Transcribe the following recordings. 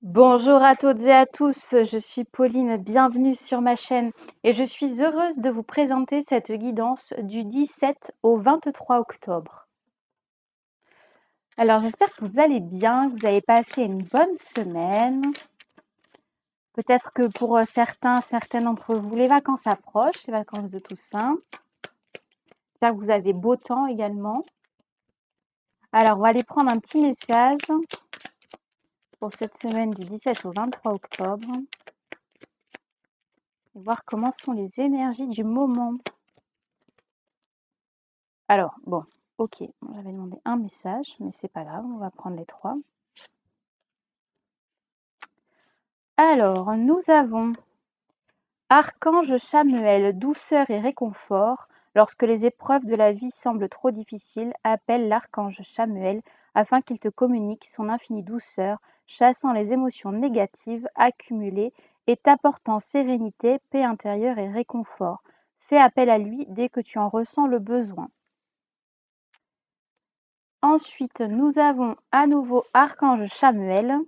Bonjour à toutes et à tous, je suis Pauline, bienvenue sur ma chaîne et je suis heureuse de vous présenter cette guidance du 17 au 23 octobre. Alors j'espère que vous allez bien, que vous avez passé une bonne semaine. Peut-être que pour certaines d'entre vous, les vacances approchent, les vacances de Toussaint. J'espère que vous avez beau temps également. Alors on va aller prendre un petit message pour cette semaine du 17 au 23 octobre et voir comment sont les énergies du moment. Alors, bon, ok, j'avais demandé un message, mais c'est pas grave, on va prendre les trois. Alors, nous avons Archange Chamuel, douceur et réconfort. Lorsque les épreuves de la vie semblent trop difficiles, appelle l'archange Chamuel afin qu'il te communique son infinie douceur, chassant les émotions négatives accumulées et t'apportant sérénité, paix intérieure et réconfort. Fais appel à lui dès que tu en ressens le besoin. Ensuite, nous avons à nouveau Archange Chamuel,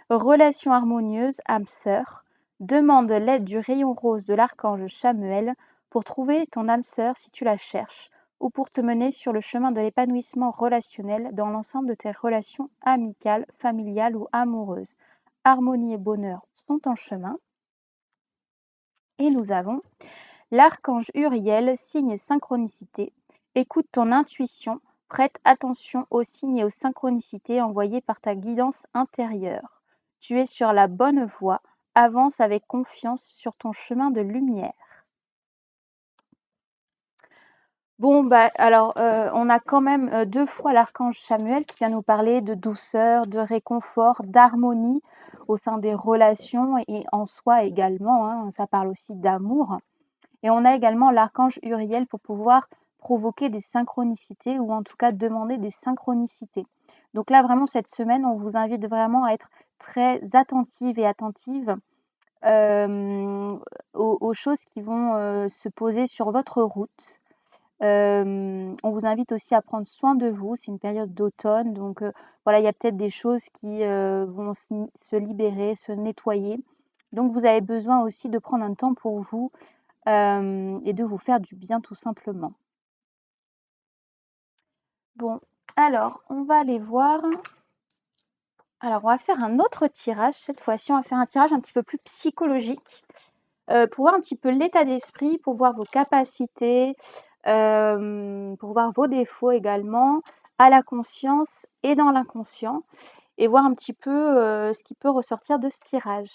relation harmonieuse, âme sœur. Demande l'aide du rayon rose de l'Archange Chamuel pour trouver ton âme sœur si tu la cherches, ou pour te mener sur le chemin de l'épanouissement relationnel dans l'ensemble de tes relations amicales, familiales ou amoureuses. Harmonie et bonheur sont en chemin. Et nous avons l'Archange Uriel, signe et synchronicité. Écoute ton intuition. Prête attention aux signes et aux synchronicités envoyées par ta guidance intérieure. Tu es sur la bonne voie. Avance avec confiance sur ton chemin de lumière. Bon, alors, on a quand même 2 fois l'archange Chamuel qui vient nous parler de douceur, de réconfort, d'harmonie au sein des relations et en soi également, hein, ça parle aussi d'amour. Et on a également l'archange Uriel pour pouvoir provoquer des synchronicités ou en tout cas demander des synchronicités. Donc là, vraiment, cette semaine, on vous invite vraiment à être très attentive et attentive aux choses qui vont se poser sur votre route. On vous invite aussi à prendre soin de vous. C'est une période d'automne, donc voilà, il y a peut-être des choses qui vont se libérer, se nettoyer. Donc vous avez besoin aussi de prendre un temps pour vous et de vous faire du bien tout simplement. Bon, alors on va aller voir. Alors on va faire un autre tirage. Cette fois-ci, on va faire un tirage un petit peu plus psychologique pour voir un petit peu l'état d'esprit, pour voir vos capacités, pour voir vos défauts également, à la conscience et dans l'inconscient, et voir un petit peu ce qui peut ressortir de ce tirage.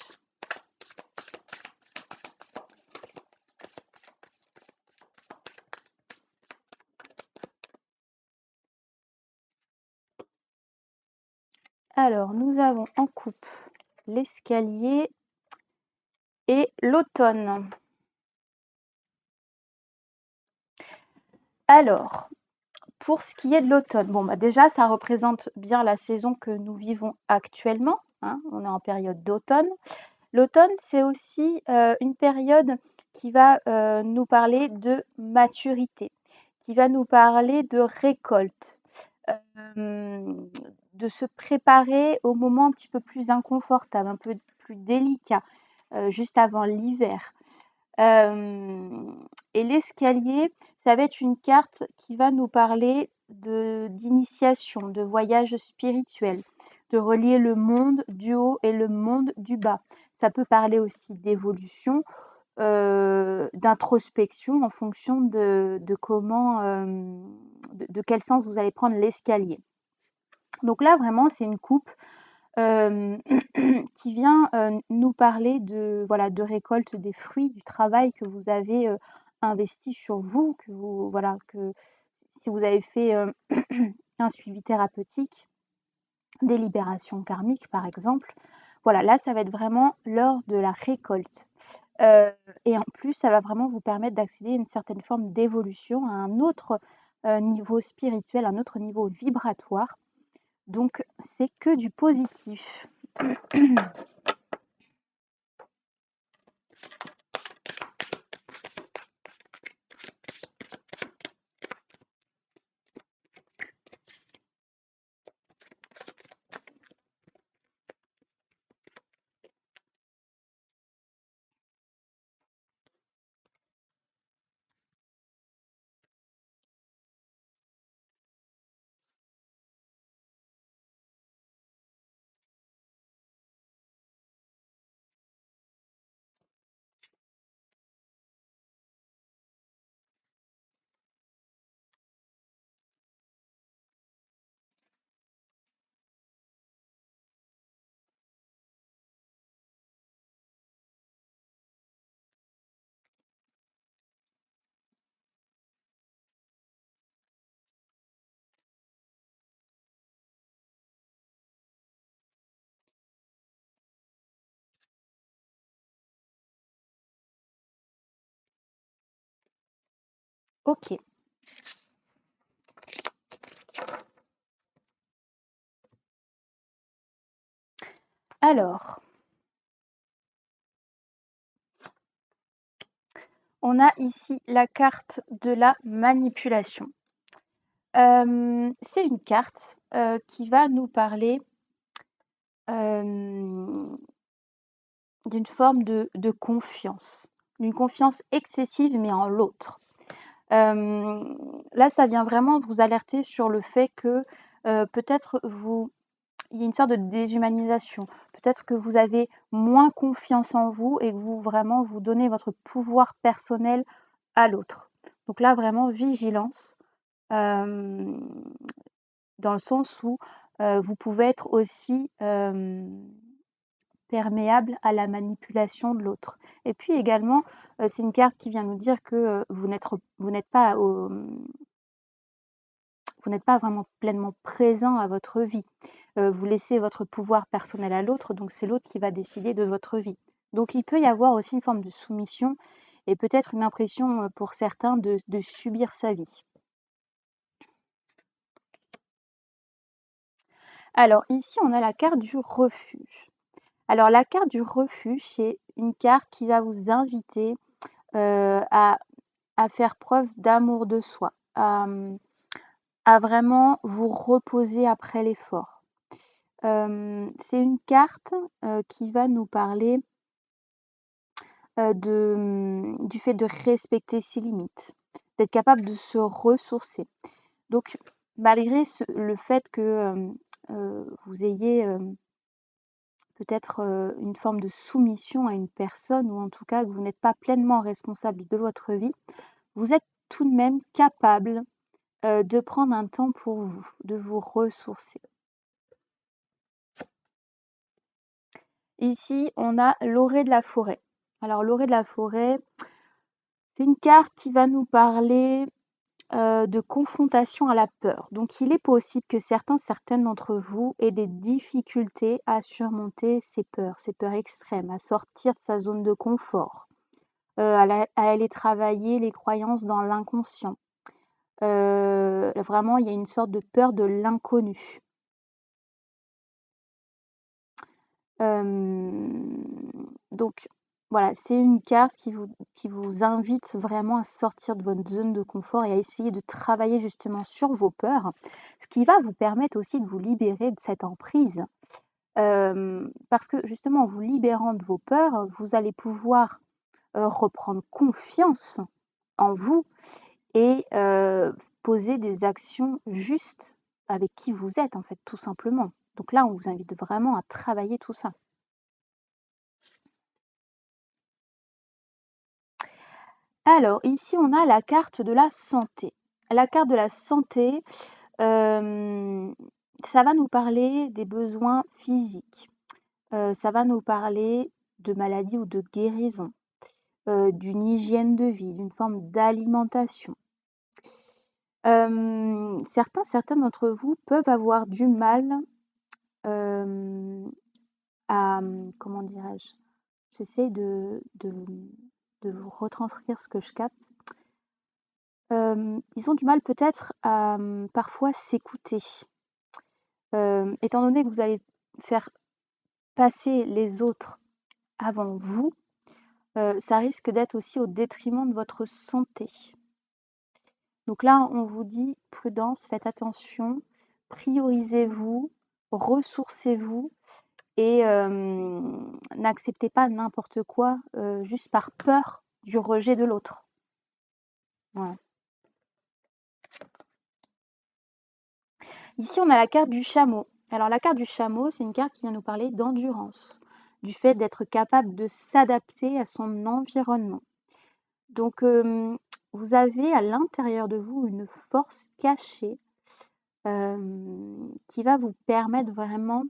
Alors, nous avons en coupe l'escalier et l'automne. Alors, pour ce qui est de l'automne, bon, déjà, ça représente bien la saison que nous vivons actuellement, hein, on est en période d'automne. L'automne, c'est aussi une période qui va nous parler de maturité, qui va nous parler de récolte, de se préparer au moment un petit peu plus inconfortable, un peu plus délicat, juste avant l'hiver. Et l'escalier, ça va être une carte qui va nous parler d'initiation, de voyage spirituel, de relier le monde du haut et le monde du bas. Ça peut parler aussi d'évolution, d'introspection en fonction de comment, de quel sens vous allez prendre l'escalier. Donc là, vraiment, c'est une coupe qui vient nous parler de, voilà, de récolte des fruits du travail que vous avez investi sur vous, que vous, voilà, que si vous avez fait un suivi thérapeutique, des libérations karmiques par exemple. Voilà, là, ça va être vraiment l'heure de la récolte. Et en plus, ça va vraiment vous permettre d'accéder à une certaine forme d'évolution, à un autre niveau spirituel, un autre niveau vibratoire. Donc, c'est que du positif. Ok. Alors, on a ici la carte de la manipulation. C'est une carte qui va nous parler d'une forme de confiance, d'une confiance excessive mais en l'autre. Là, ça vient vraiment vous alerter sur le fait que peut-être il y a une sorte de déshumanisation. Peut-être que vous avez moins confiance en vous et que vous vraiment vous donnez votre pouvoir personnel à l'autre. Donc là, vraiment, vigilance, dans le sens où vous pouvez être aussi perméable à la manipulation de l'autre. Et puis également, c'est une carte qui vient nous dire que vous n'êtes pas vraiment pleinement présent à votre vie. Vous laissez votre pouvoir personnel à l'autre, donc c'est l'autre qui va décider de votre vie. Donc il peut y avoir aussi une forme de soumission et peut-être une impression pour certains de subir sa vie. Alors ici, on a la carte du refuge. Alors la carte du refuge, c'est une carte qui va vous inviter à faire preuve d'amour de soi, à vraiment vous reposer après l'effort. C'est une carte qui va nous parler du fait de respecter ses limites, d'être capable de se ressourcer. Donc, malgré le fait que vous ayez peut-être une forme de soumission à une personne, ou en tout cas que vous n'êtes pas pleinement responsable de votre vie, vous êtes tout de même capable de prendre un temps pour vous, de vous ressourcer. Ici, on a l'orée de la forêt. Alors, l'orée de la forêt, c'est une carte qui va nous parler de confrontation à la peur. Donc, il est possible que certaines d'entre vous aient des difficultés à surmonter ces peurs extrêmes, à sortir de sa zone de confort, à aller travailler les croyances dans l'inconscient. Vraiment, il y a une sorte de peur de l'inconnu. Donc voilà, c'est une carte qui vous invite vraiment à sortir de votre zone de confort et à essayer de travailler justement sur vos peurs, ce qui va vous permettre aussi de vous libérer de cette emprise. Parce que justement, en vous libérant de vos peurs, vous allez pouvoir reprendre confiance en vous et poser des actions justes avec qui vous êtes, en fait, tout simplement. Donc là, on vous invite vraiment à travailler tout ça. Alors, ici, on a la carte de la santé. La carte de la santé, ça va nous parler des besoins physiques. Ça va nous parler de maladie ou de guérison, d'une hygiène de vie, d'une forme d'alimentation. Certains d'entre vous peuvent avoir du mal à, comment dirais-je, j'essaie de vous retranscrire ce que je capte. Ils ont du mal peut-être à parfois s'écouter. Étant donné que vous allez faire passer les autres avant vous, ça risque d'être aussi au détriment de votre santé. Donc là, on vous dit prudence, faites attention, priorisez-vous, ressourcez-vous et n'acceptez pas n'importe quoi juste par peur du rejet de l'autre. Voilà. Ici, on a la carte du chameau. Alors la carte du chameau, c'est une carte qui vient nous parler d'endurance, du fait d'être capable de s'adapter à son environnement. Donc vous avez à l'intérieur de vous une force cachée qui va vous permettre vraiment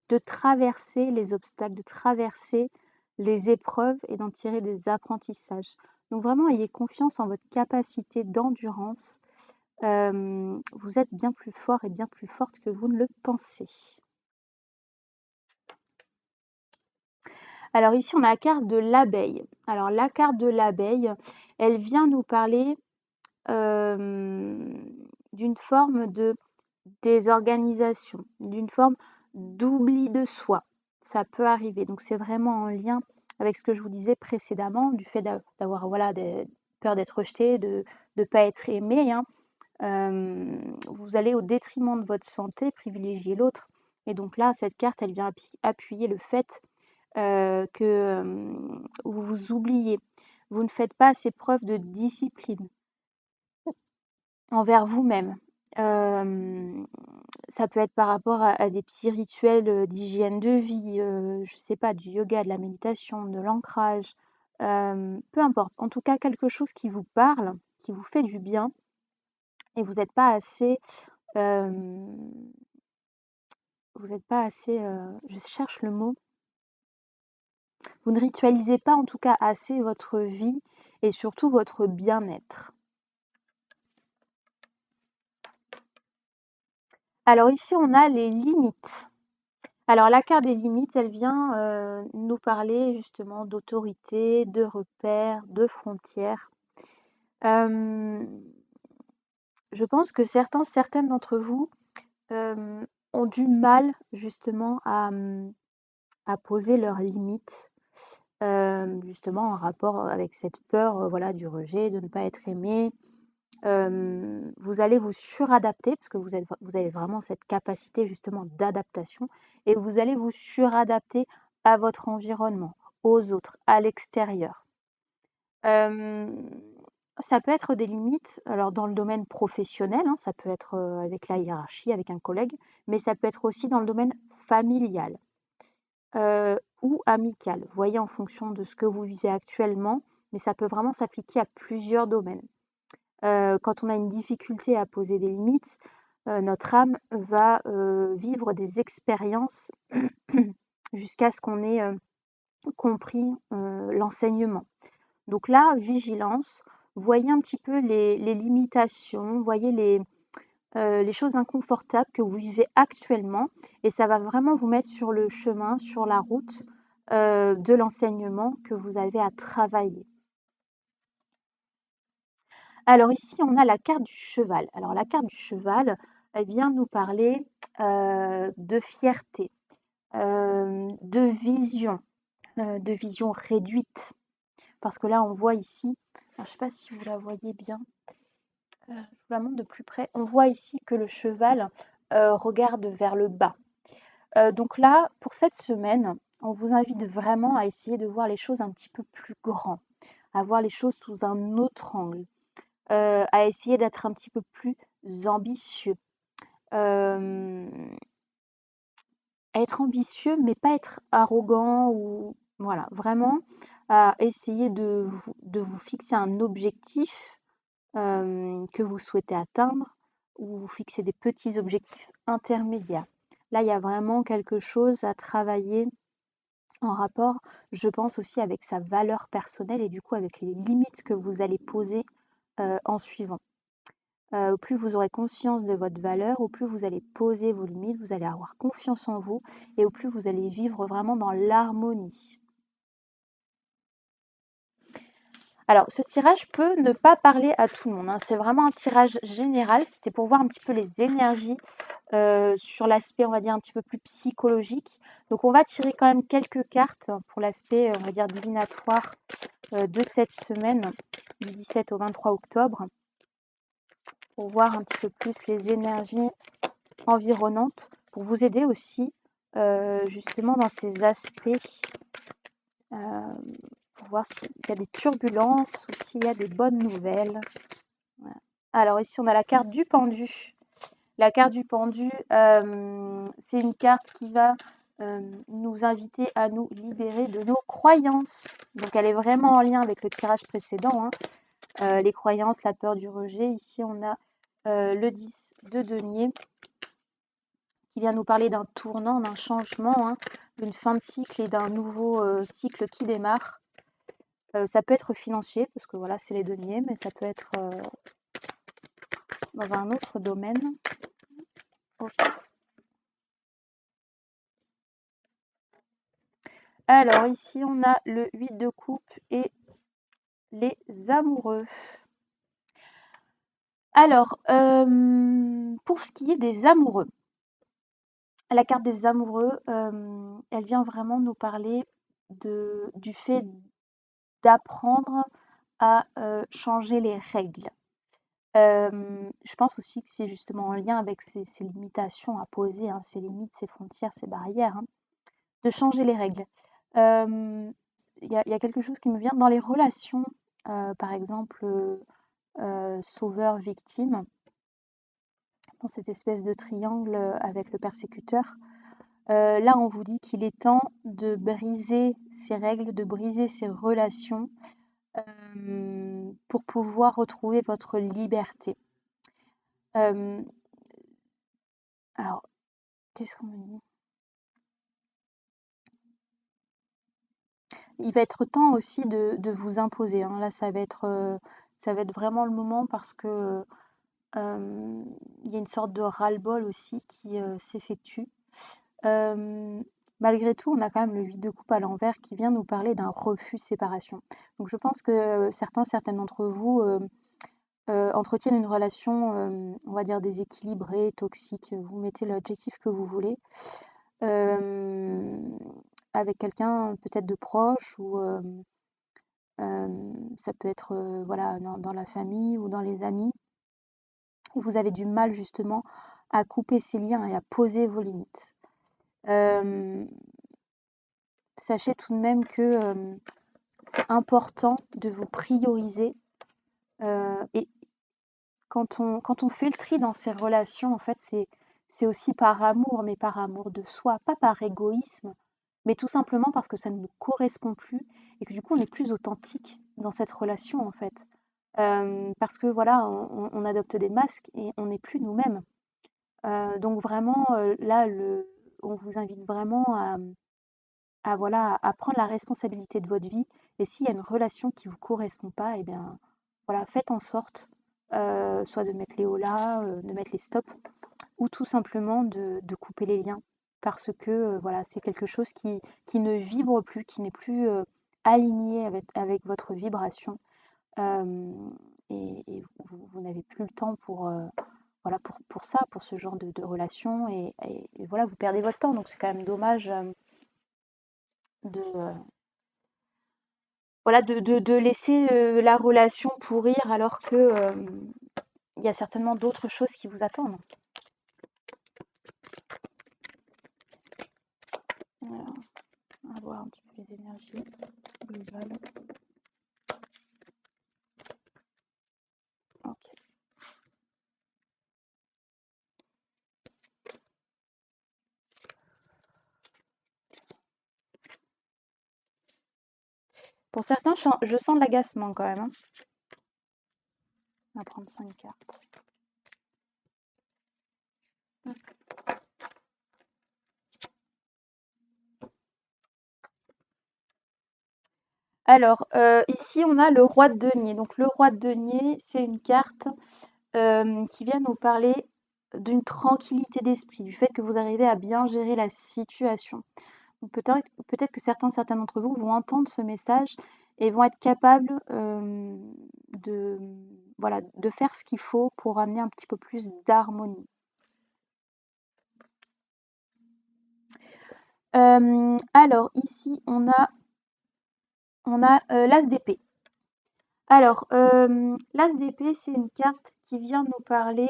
de traverser les obstacles, de traverser les épreuves et d'en tirer des apprentissages. Donc vraiment, ayez confiance en votre capacité d'endurance. Vous êtes bien plus fort et bien plus forte que vous ne le pensez. Alors ici, on a la carte de l'abeille. Alors la carte de l'abeille, elle vient nous parler d'une forme de désorganisation, d'une forme d'oubli de soi. Ça peut arriver. Donc c'est vraiment en lien avec ce que je vous disais précédemment, du fait d'avoir voilà, peur d'être rejeté, de ne pas être aimé, hein. Vous allez au détriment de votre santé privilégier l'autre. Et donc là, cette carte, elle vient appuyer le fait que vous vous oubliez. Vous ne faites pas assez preuve de discipline envers vous-même. Ça peut être par rapport à des petits rituels d'hygiène de vie, je ne sais pas, du yoga, de la méditation, de l'ancrage, peu importe. En tout cas, quelque chose qui vous parle, qui vous fait du bien et vous n'êtes pas assez, je cherche le mot, vous ne ritualisez pas en tout cas assez votre vie et surtout votre bien-être. Alors ici, on a les limites. Alors la carte des limites, elle vient nous parler justement d'autorité, de repères, de frontières. Je pense que certaines d'entre vous ont du mal justement à poser leurs limites, justement en rapport avec cette peur voilà, du rejet, de ne pas être aimé. Vous allez vous suradapter parce que vous avez vraiment cette capacité justement d'adaptation et vous allez vous suradapter à votre environnement, aux autres, à l'extérieur. Ça peut être des limites, alors dans le domaine professionnel, hein, ça peut être avec la hiérarchie, avec un collègue, mais ça peut être aussi dans le domaine familial ou amical. Vous voyez, en fonction de ce que vous vivez actuellement, mais ça peut vraiment s'appliquer à plusieurs domaines. Quand on a une difficulté à poser des limites, notre âme va vivre des expériences jusqu'à ce qu'on ait compris l'enseignement. Donc là, vigilance, voyez un petit peu les limitations, voyez les choses inconfortables que vous vivez actuellement et ça va vraiment vous mettre sur le chemin, sur la route de l'enseignement que vous avez à travailler. Alors ici, on a la carte du cheval. Alors la carte du cheval, elle vient nous parler de fierté, de vision réduite. Parce que là, on voit ici, je ne sais pas si vous la voyez bien, je vous la montre de plus près. On voit ici que le cheval regarde vers le bas. Donc là, pour cette semaine, on vous invite vraiment à essayer de voir les choses un petit peu plus grand, à voir les choses sous un autre angle. À essayer d'être un petit peu plus ambitieux. Être ambitieux, mais pas être arrogant ou voilà, vraiment à essayer de vous fixer un objectif que vous souhaitez atteindre ou vous fixer des petits objectifs intermédiaires. Là, il y a vraiment quelque chose à travailler en rapport, je pense aussi avec sa valeur personnelle et du coup avec les limites que vous allez poser en suivant. Au plus vous aurez conscience de votre valeur, au plus vous allez poser vos limites, vous allez avoir confiance en vous et au plus vous allez vivre vraiment dans l'harmonie. Alors, ce tirage peut ne pas parler à tout le monde, hein. C'est vraiment un tirage général. C'était pour voir un petit peu les énergies sur l'aspect, on va dire, un petit peu plus psychologique. Donc, on va tirer quand même quelques cartes pour l'aspect, on va dire, divinatoire de cette semaine, du 17 au 23 octobre, pour voir un petit peu plus les énergies environnantes, pour vous aider aussi justement dans ces aspects, pour voir s'il y a des turbulences ou s'il y a des bonnes nouvelles. Voilà. Alors ici, on a la carte du pendu. La carte du pendu, c'est une carte qui va nous inviter à nous libérer de nos croyances. Donc elle est vraiment en lien avec le tirage précédent, hein. Les croyances, la peur du rejet. Ici, on a le 10 de denier qui vient nous parler d'un tournant, d'un changement, hein, d'une fin de cycle et d'un nouveau cycle qui démarre. Ça peut être financier, parce que voilà, c'est les deniers, mais ça peut être dans un autre domaine. Okay. Alors ici, on a le 8 de coupe et les amoureux. Alors, pour ce qui est des amoureux, la carte des amoureux, elle vient vraiment nous parler du fait d'apprendre à, changer les règles. Je pense aussi que c'est justement en lien avec ces limitations à poser, hein, ces limites, ces frontières, ces barrières, hein, de changer les règles. Il y a quelque chose qui me vient dans les relations, par exemple, sauveur-victime, dans cette espèce de triangle, avec le persécuteur. Là, on vous dit qu'il est temps de briser ces règles, de briser ces relations, pour pouvoir retrouver votre liberté. Alors, qu'est-ce qu'on me dit? Il va être temps aussi de vous imposer, hein. Là, ça va être vraiment le moment parce que il y a une sorte de ras-le-bol aussi qui s'effectue. Euh, Malgré tout, on a quand même le 8 de coupe à l'envers qui vient nous parler d'un refus de séparation. Donc je pense que certaines d'entre vous entretiennent une relation, on va dire, déséquilibrée, toxique. Vous mettez l'adjectif que vous voulez. Euh, Avec quelqu'un peut-être de proche ou ça peut être voilà, dans la famille ou dans les amis. Et vous avez du mal justement à couper ces liens et à poser vos limites. Sachez tout de même que c'est important de vous prioriser. Et quand on fait le tri dans ces relations, en fait, c'est aussi par amour, mais par amour de soi, pas par égoïsme, mais tout simplement parce que ça ne nous correspond plus et que du coup, on est plus authentique dans cette relation, en fait. Parce que voilà, on adopte des masques et on n'est plus nous-mêmes. Donc vraiment, là, on vous invite vraiment voilà, à prendre la responsabilité de votre vie. Et s'il y a une relation qui ne vous correspond pas, eh bien, voilà, faites en sorte soit de mettre les holà, de mettre les stops, ou tout simplement de couper les liens. Parce que voilà, c'est quelque chose qui ne vibre plus, qui n'est plus aligné avec votre vibration. Euh, et vous n'avez plus le temps voilà, pour ça, pour ce genre de relation. Et voilà, vous perdez votre temps. Donc c'est quand même dommage de, voilà, de laisser la relation pourrir alors que il y a certainement d'autres choses qui vous attendent. Alors, on va voir un petit peu les énergies globales. Ok. Pour certains, je sens de l'agacement quand même, hein. On va prendre 5 cartes. Alors, ici, on a le roi de denier. Donc, le roi de denier, c'est une carte qui vient nous parler d'une tranquillité d'esprit, du fait que vous arrivez à bien gérer la situation. Donc, peut-être que certains d'entre vous vont entendre ce message et vont être capables de, voilà, de faire ce qu'il faut pour amener un petit peu plus d'harmonie. Alors, ici, on a l'as d'épée. Alors, l'as d'épée, c'est une carte qui vient nous parler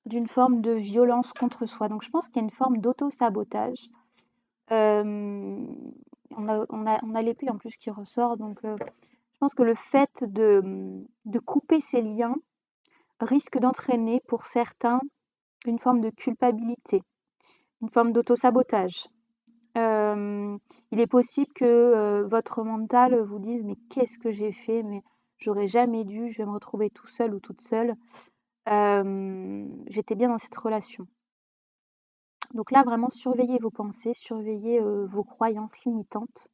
d'une forme de violence contre soi. Donc, je pense qu'il y a une forme d'auto-sabotage. On a l'épée en plus qui ressort. Donc, je pense que le fait de couper ces liens risque d'entraîner pour certains une forme de culpabilité, une forme d'auto-sabotage. Il est possible que votre mental vous dise mais qu'est-ce que j'ai fait? Mais j'aurais jamais dû, je vais me retrouver tout seul ou toute seule. J'étais bien dans cette relation. Donc là, vraiment, surveillez vos pensées, surveillez vos croyances limitantes.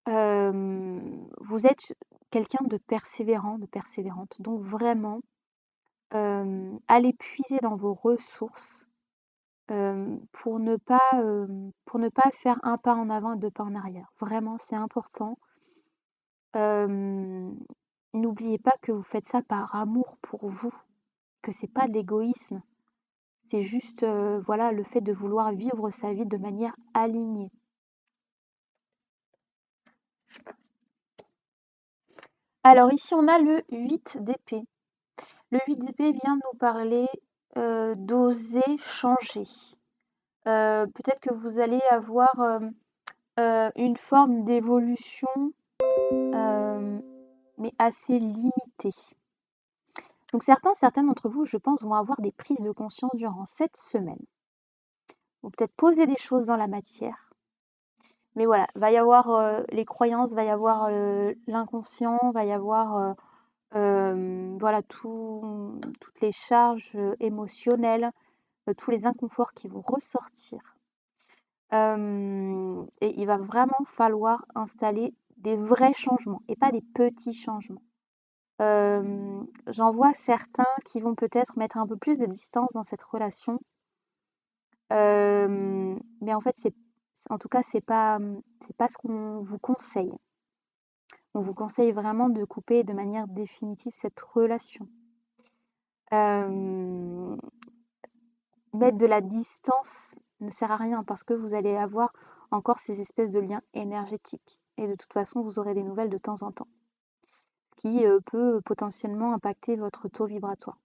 Vous êtes quelqu'un de persévérant, de persévérante. Donc vraiment, allez puiser dans vos ressources pour ne pas faire un pas en avant et deux pas en arrière. Vraiment, c'est important. n'oubliez pas que vous faites ça par amour pour vous, que c'est pas de l'égoïsme. C'est juste, voilà, le fait de vouloir vivre sa vie de manière alignée. Alors ici, on a le 8 d'épée. Le 8 d'épée vient nous parler d'oser changer. Peut-être que vous allez avoir une forme d'évolution, mais assez limitée. Donc certains d'entre vous, je pense, vont avoir des prises de conscience durant cette semaine. Vont peut-être poser des choses dans la matière. Mais voilà, va y avoir les croyances, va y avoir l'inconscient, va y avoir voilà toutes les charges émotionnelles, tous les inconforts qui vont ressortir. Et il va vraiment falloir installer des vrais changements et pas des petits changements. J'en vois certains qui vont peut-être mettre un peu plus de distance dans cette relation. Mais en fait, en tout cas, c'est pas ce qu'on vous conseille. On vous conseille vraiment de couper de manière définitive cette relation. Mettre de la distance ne sert à rien parce que vous allez avoir encore ces espèces de liens énergétiques. Et de toute façon, vous aurez des nouvelles de temps en temps, ce qui peut potentiellement impacter votre taux vibratoire.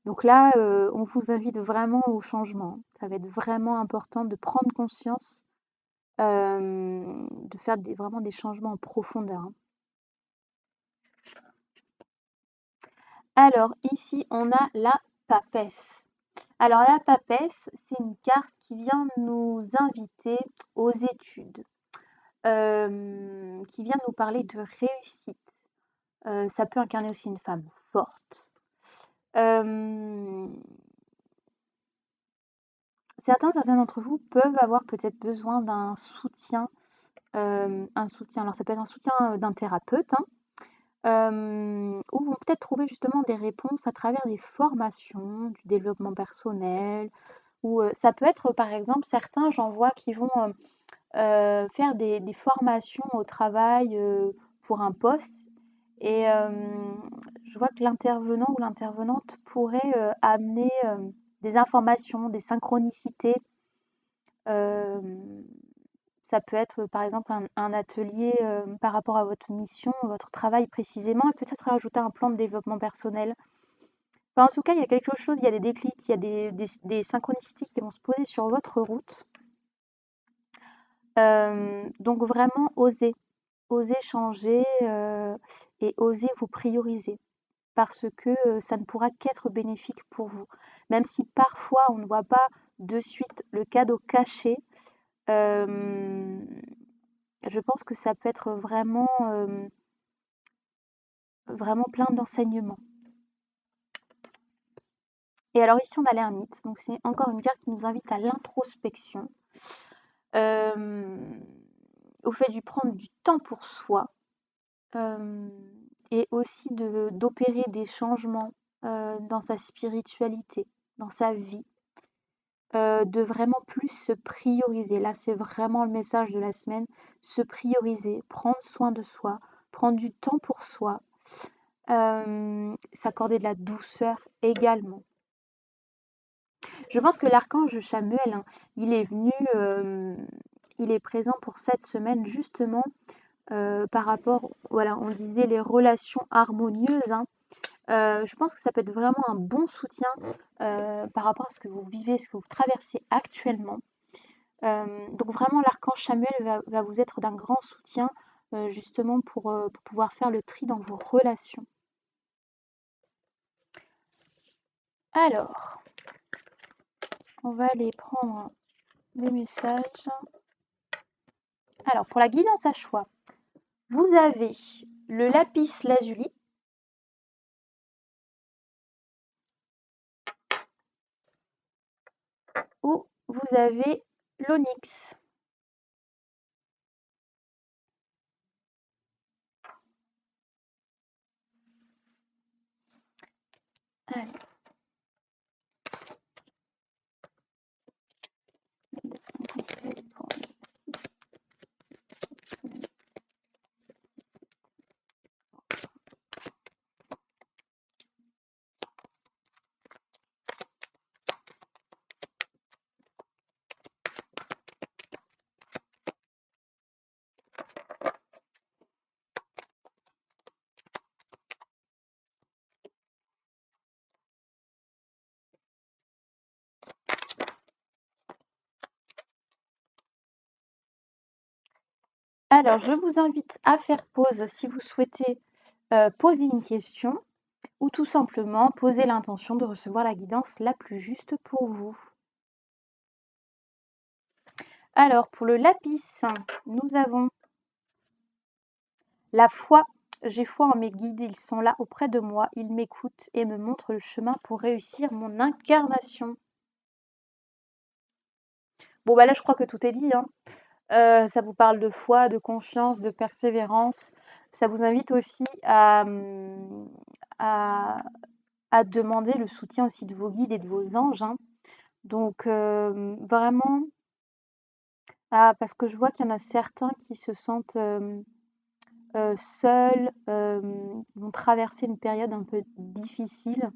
Donc là, on vous invite vraiment au changement. Ça va être vraiment important de prendre conscience, de faire vraiment des changements en profondeur, hein. Alors ici, on a la papesse. Alors la papesse, c'est une carte qui vient nous inviter aux études, qui vient nous parler de réussite. Ça peut incarner aussi une femme forte. Certains d'entre vous peuvent avoir peut-être besoin d'un soutien, alors ça peut être un soutien d'un thérapeute, hein, ou vont peut-être trouver justement des réponses à travers des formations, du développement personnel, ou ça peut être par exemple certains, j'en vois qui vont faire des formations au travail pour un poste et je vois que l'intervenant ou l'intervenante pourrait amener des informations, des synchronicités. Ça peut être par exemple un atelier par rapport à votre mission, votre travail précisément, et peut-être rajouter un plan de développement personnel. Enfin, en tout cas, il y a quelque chose, il y a des déclics, il y a des synchronicités qui vont se poser sur votre route. Donc vraiment oser changer et oser vous prioriser parce que ça ne pourra qu'être bénéfique pour vous. Même si parfois on ne voit pas de suite le cadeau caché, je pense que ça peut être vraiment, vraiment plein d'enseignements. Et alors ici on a l'ermite, donc c'est encore une carte qui nous invite à l'introspection, au fait de prendre du temps pour soi, et aussi d'opérer des changements dans sa spiritualité, dans sa vie, de vraiment plus se prioriser. Là, c'est vraiment le message de la semaine, se prioriser, prendre soin de soi, prendre du temps pour soi, s'accorder de la douceur également. Je pense que l'archange Chamuel, hein, il est venu, il est présent pour cette semaine justement par rapport, voilà, on disait les relations harmonieuses, hein. Je pense que ça peut être vraiment un bon soutien par rapport à ce que vous vivez, ce que vous traversez actuellement. Donc vraiment, l'archange Chamuel va vous être d'un grand soutien justement pour pouvoir faire le tri dans vos relations. Alors, on va aller prendre des messages. Alors, pour la guidance à choix, vous avez le lapis lazuli, ou vous avez l'onyx. Allez. Alors, je vous invite à faire pause si vous souhaitez poser une question ou tout simplement poser l'intention de recevoir la guidance la plus juste pour vous. Alors, pour le lapis, nous avons la foi. J'ai foi en mes guides, ils sont là auprès de moi, ils m'écoutent et me montrent le chemin pour réussir mon incarnation. Bon, bah là, je crois que tout est dit, hein. Ça vous parle de foi, de confiance, de persévérance. Ça vous invite aussi à, à demander le soutien aussi de vos guides et de vos anges, hein. Donc, vraiment, parce que je vois qu'il y en a certains qui se sentent seuls, vont traverser une période un peu difficile.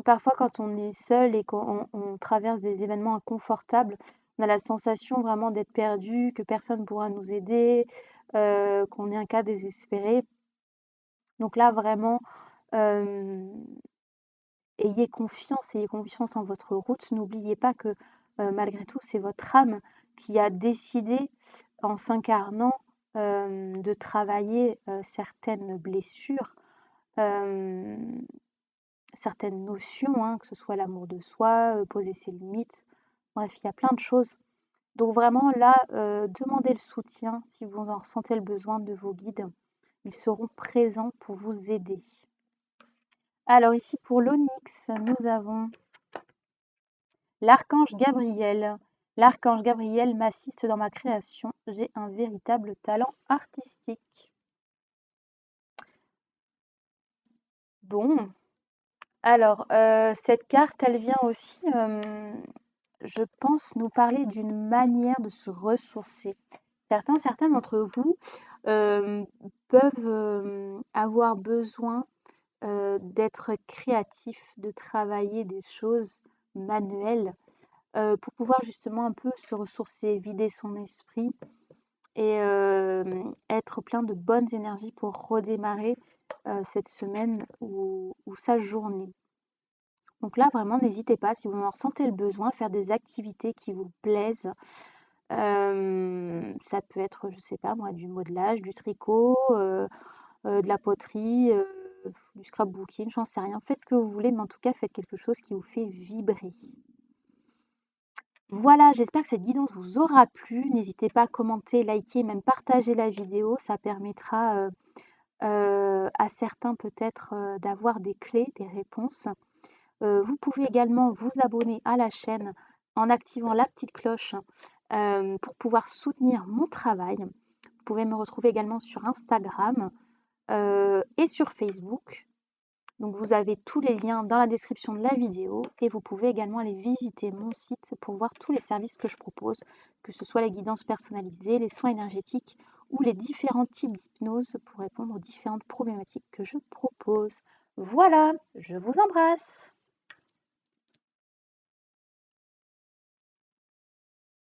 Parfois, quand on est seul et qu'on traverse des événements inconfortables, on a la sensation vraiment d'être perdu, que personne ne pourra nous aider, qu'on est un cas désespéré. Donc là, vraiment, ayez confiance en votre route. N'oubliez pas que malgré tout, c'est votre âme qui a décidé, en s'incarnant, de travailler certaines blessures, certaines notions, hein, que ce soit l'amour de soi, poser ses limites. Bref, il y a plein de choses. Donc vraiment là, demandez le soutien si vous en ressentez le besoin de vos guides. Ils seront présents pour vous aider. Alors ici pour l'onyx, nous avons l'archange Gabriel. L'archange Gabriel m'assiste dans ma création. J'ai un véritable talent artistique. Bon, alors cette carte, elle vient aussi, je pense, nous parler d'une manière de se ressourcer. Certains d'entre vous peuvent avoir besoin d'être créatifs, de travailler des choses manuelles pour pouvoir justement un peu se ressourcer, vider son esprit et être plein de bonnes énergies pour redémarrer cette semaine ou sa journée. Donc là, vraiment, n'hésitez pas, si vous en ressentez le besoin, à faire des activités qui vous plaisent. Ça peut être, je sais pas moi, du modelage, du tricot, de la poterie, du scrapbooking, j'en sais rien. Faites ce que vous voulez, mais en tout cas, faites quelque chose qui vous fait vibrer. Voilà, j'espère que cette guidance vous aura plu. N'hésitez pas à commenter, liker, même partager la vidéo. Ça permettra à certains peut-être d'avoir des clés, des réponses. Vous pouvez également vous abonner à la chaîne en activant la petite cloche pour pouvoir soutenir mon travail. Vous pouvez me retrouver également sur Instagram et sur Facebook. Donc vous avez tous les liens dans la description de la vidéo et vous pouvez également aller visiter mon site pour voir tous les services que je propose, que ce soit les guidances personnalisées, les soins énergétiques ou les différents types d'hypnose pour répondre aux différentes problématiques que je propose. Voilà, je vous embrasse.